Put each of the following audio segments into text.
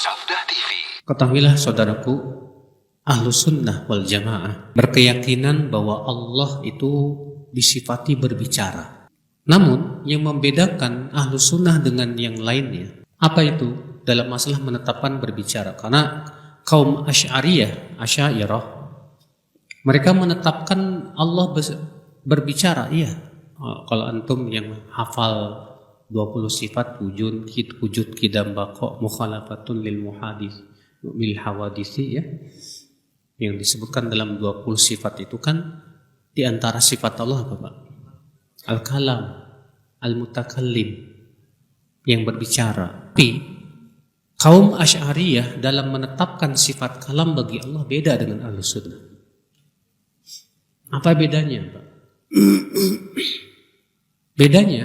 Safdah TV. Ketahuilah saudaraku, Ahlus Sunnah wal Jamaah berkeyakinan bahwa Allah itu disifati berbicara. Namun yang membedakan Ahlus Sunnah dengan yang lainnya, apa itu? Dalam masalah menetapkan berbicara. Karena kaum Asy'ariyah, mereka menetapkan Allah berbicara. Iya. Kalau antum yang hafal 20 sifat wujud kidam baqa mukhalafatun lil muhadis bil hawadisi, ya, yang disebutkan dalam 20 sifat itu kan di antara sifat Allah apa, Pak? Al-kalam, al-mutakallim, yang berbicara. Tapi kaum Asy'ariyah dalam menetapkan sifat kalam bagi Allah beda dengan Ahlus Sunnah. Apa bedanya, Pak? Bedanya,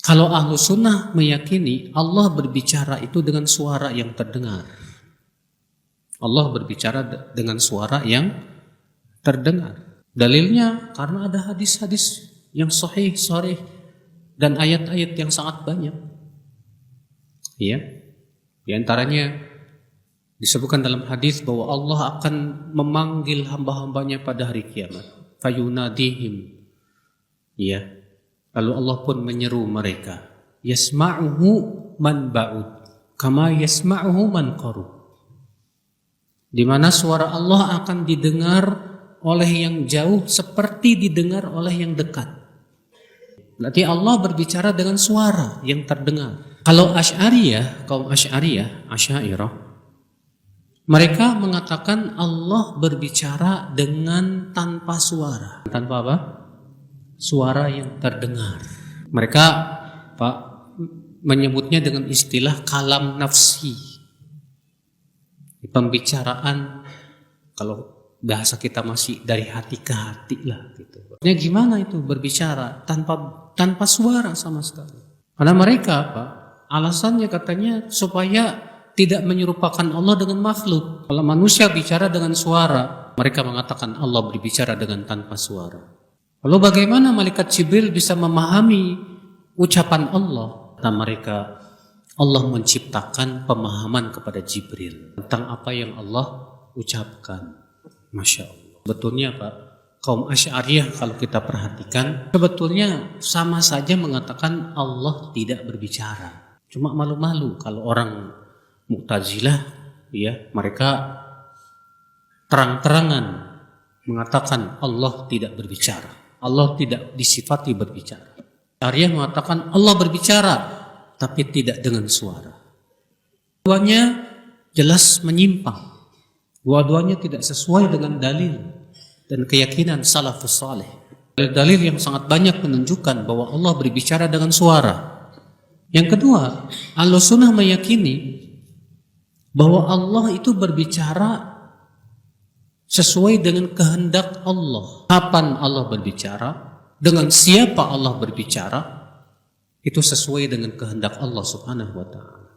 kalau Ahlus Sunnah meyakini Allah berbicara itu dengan suara yang terdengar. Allah berbicara dengan suara yang terdengar. Dalilnya karena ada hadis-hadis yang sahih dan ayat-ayat yang sangat banyak. Ya. Di antaranya disebutkan dalam hadis bahwa Allah akan memanggil hamba-hambanya pada hari kiamat. Fayunadihim. Ya. Lalu Allah pun menyeru mereka. Yasma'uhu man ba'ud kama yasma'uhu man qarub. Di mana suara Allah akan didengar oleh yang jauh seperti didengar oleh yang dekat. Berarti Allah berbicara dengan suara yang terdengar. Kalau kaum Asy'ariyah, mereka mengatakan Allah berbicara dengan tanpa suara. Tanpa apa? Suara yang terdengar. Mereka, Pak, menyebutnya dengan istilah kalam nafsi. Pembicaraan, kalau bahasa kita masih dari hati ke hati lah gitu. Ya, gimana itu berbicara tanpa suara sama sekali? Karena mereka, Pak, alasannya katanya supaya tidak menyerupakan Allah dengan makhluk. Kalau manusia bicara dengan suara, mereka mengatakan Allah berbicara dengan tanpa suara. Lalu bagaimana malaikat Jibril bisa memahami ucapan Allah? Kata mereka, Allah menciptakan pemahaman kepada Jibril tentang apa yang Allah ucapkan. Masya Allah. Betulnya, Pak, kaum Asy'ariyah kalau kita perhatikan, sebetulnya sama saja mengatakan Allah tidak berbicara. Cuma malu-malu kalau orang Mu'tazilah, ya, mereka terang-terangan mengatakan Allah tidak berbicara. Allah tidak disifati berbicara. Asy'ariyah mengatakan Allah berbicara tapi tidak dengan suara. Dua-duanya jelas menyimpang. Dua-duanya tidak sesuai dengan dalil dan keyakinan salafus saleh. Dalil yang sangat banyak menunjukkan bahwa Allah berbicara dengan suara. Yang kedua, Ahlus Sunnah meyakini bahwa Allah itu berbicara sesuai dengan kehendak Allah. Kapan Allah berbicara, dengan siapa Allah berbicara, itu sesuai dengan kehendak Allah Subhanahu wa ta'ala.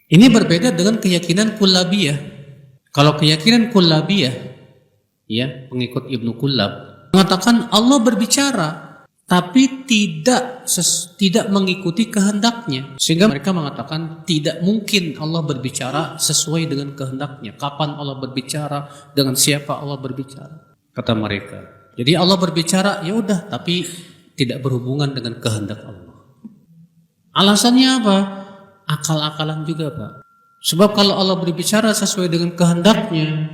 Ini berbeda dengan keyakinan Kullabiyah. Kalau keyakinan Kullabiyah, ya, pengikut Ibnu Kullab, mengatakan Allah berbicara tapi tidak mengikuti kehendaknya. Sehingga mereka mengatakan tidak mungkin Allah berbicara sesuai dengan kehendaknya. Kapan Allah berbicara, dengan siapa Allah berbicara, kata mereka. Jadi Allah berbicara, ya udah, tapi tidak berhubungan dengan kehendak Allah. Alasannya apa? Akal-akalan juga, Pak. Sebab kalau Allah berbicara sesuai dengan kehendaknya,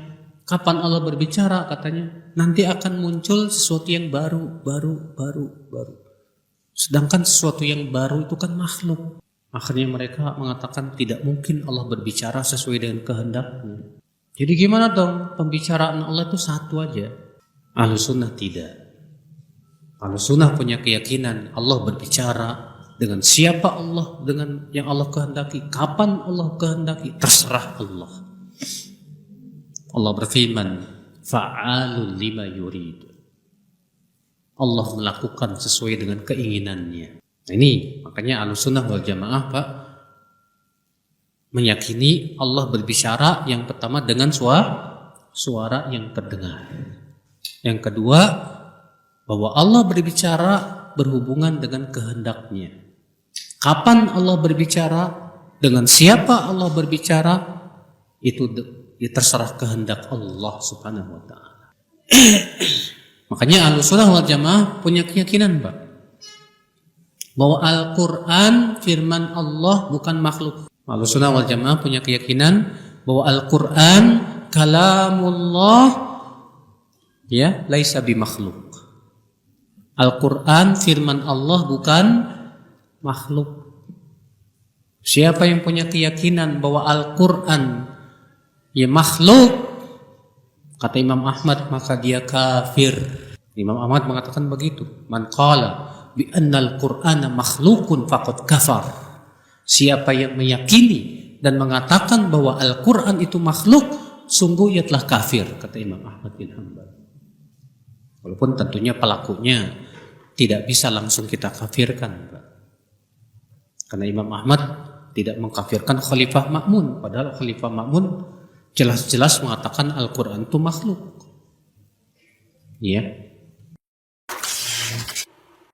kapan Allah berbicara, katanya nanti akan muncul sesuatu yang baru. Sedangkan sesuatu yang baru itu kan makhluk. Akhirnya mereka mengatakan tidak mungkin Allah berbicara sesuai dengan kehendaknya. Jadi gimana dong? Pembicaraan Allah itu satu aja. Ahlus Sunnah tidak. Ahlus Sunnah punya keyakinan Allah berbicara dengan siapa Allah, dengan yang Allah kehendaki, kapan Allah kehendaki, terserah Allah. Allah berfirman, fa'alul lima yurid. Allah melakukan sesuai dengan keinginannya. Nah, ini makanya Ahlus Sunnah wal Jamaah, Pak, meyakini Allah berbicara yang pertama dengan suara yang terdengar. Yang kedua, bahwa Allah berbicara berhubungan dengan kehendaknya. Kapan Allah berbicara, dengan siapa Allah berbicara, itu terserah kehendak Allah Subhanahu wa taala. Makanya Ahlussunnah wal Jamaah punya keyakinan, Pak, bahwa Al-Qur'an firman Allah, bukan makhluk. Ahlussunnah wal Jamaah punya keyakinan bahwa Al-Qur'an kalamullah, ya, laisa bimakhluk. Al-Qur'an firman Allah, bukan makhluk. Siapa yang punya keyakinan bahwa Al-Qur'an ya makhluk, kata Imam Ahmad, maka dia kafir. Imam Ahmad mengatakan begitu. Man qala bi annal Qur'ana makhlukun faqad kafar. Siapa yang meyakini dan mengatakan bahwa Al-Qur'an itu makhluk, sungguh ia telah kafir, kata Imam Ahmad bin Hanbal. Walaupun tentunya pelakunya tidak bisa langsung kita kafirkan, Pak. Karena Imam Ahmad tidak mengkafirkan Khalifah Ma'mun, padahal Khalifah Ma'mun jelas-jelas mengatakan Al-Quran itu makhluk. Ya.